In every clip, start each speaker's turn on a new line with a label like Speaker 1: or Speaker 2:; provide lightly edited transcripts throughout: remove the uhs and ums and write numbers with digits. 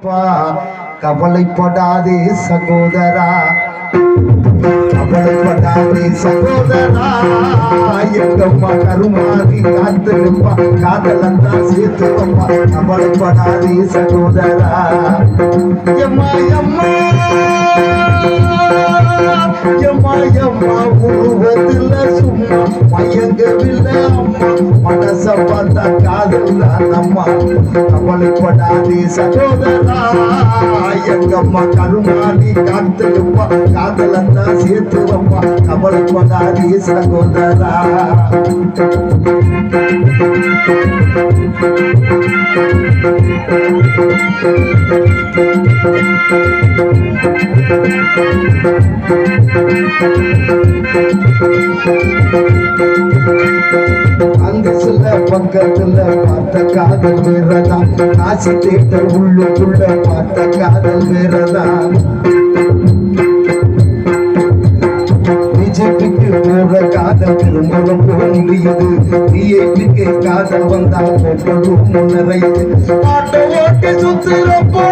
Speaker 1: அப்பா கவலைப்படாதே சகோதரா, கவலைப்படாதே சகோதரா, எங்கம்மா கருமாதி காத்திருப்பா, காதலந்தான் சேர்த்து அப்பா, கவலைப்படாதே சகோதரா. எம்மா எம்மா எம்மா எம்மா உருவத்தில் சும்மா மயங்கவில்லை அம்மா, மனச பார்த்தா காதல் தான் அம்மா, கவலைப்படாதே சகோதரா, எங்கம்மா கருமாதி காத்திருப்பா, காதலந்தான் சேர்த்து அப்பா, கவலைப்படாதே சகோதரா. அந்த சில பக்கத்துல பார்த்த காதல் வேறதா, காசு தேட்டர் உள்ளுக்குள்ள பார்த்த காதல் வேறதா, பிஜேபிக்கு போற காதல் திரும்பவும் போக முடியுது, பிஏபிக்கு காதல் வந்தா போகணும் நிறையுது, ஆட்டோ ஓட்டி சுத்துறப்போ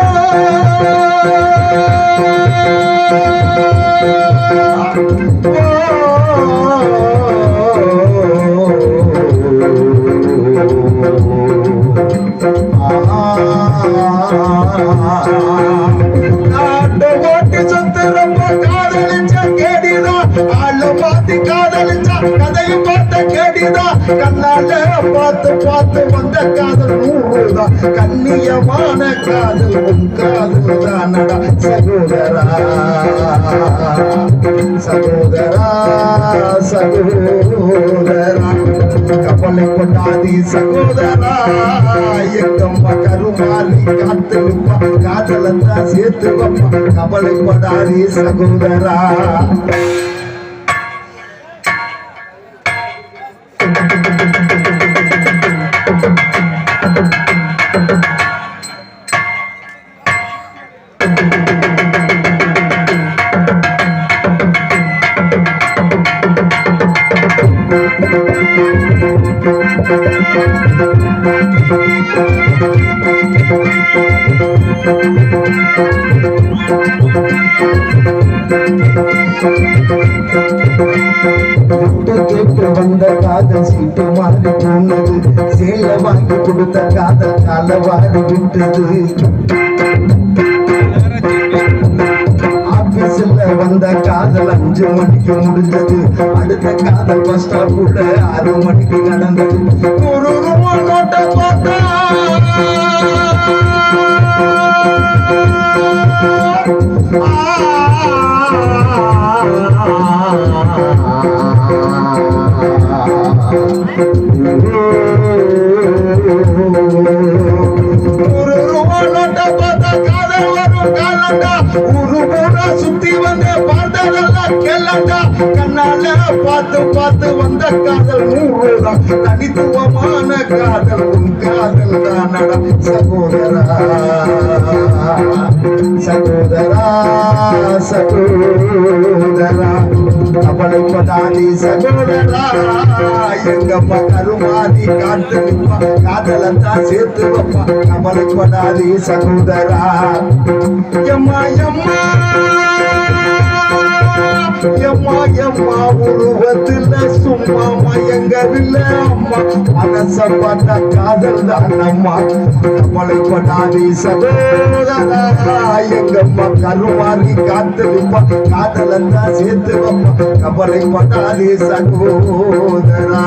Speaker 1: நாட்டை ஓட்டி சுத்துறப்போ காதலிச்சா கேடிதா, ஆளு மாத்தி காதலிச்சா கதையும் பார்த்த கேடிதா, கண்ணால பார்த்து பார்த்து வந்த காதல் நூறுதா, கண்ணியமான காதல் உன் காதல் தானடா சகோதரா, சகோதரா சகோதரா, கவலைப்படாதே சகோதரா, எங்கம்மா கருமாலி காத்திருப்பா, காதலந்தான் சேர்த்து வப்பா, கவலைப்படாதே சகோதரா. கேட்டு வந்த காதல் சீட்டு மாறி போனது, சேல வாங்கி கொடுத்த காதல் கால வாரி விட்டது, ஆபீஸ்ல வந்த காதல் 5 மணிக்கு முடிஞ்சது, அடுத்த காதல் பஸ் ஸ்டாப் கூட 6 மணிக்கு நடந்தது, 100 ரூபாய் நோட்டை பார்த்தா சுத்தி வந்து பார்த்ததெல்லாம் கேளண்டா, கண்ணால பார்த்து பார்த்து வந்த காதல் 100 தான், தனித்துவமான காதல் உன் காதல் தானடா சகோதரா, சகோதரா சகோதரா, கவலைப்படாதே சகோதரா, எங்கம்மா கருமாதி காத்திருப்பா, காதலந்தான் சேர்த்து வப்பா, கவலைப்படாதே சகோதரா. எம்மா எம்மா எம்மா எம்மா உருவத்துல சும்மா மயங்கவில்லை அம்மா, மனச பார்த்த காதல் தான் அம்மா, கவலைப்படாதே சகோதரா, எங்கம்மா கருமாறி காத்திருப்பா, காதலந்தான் சேர்த்து வப்பா, கவலைப்படாதே சகோதரா.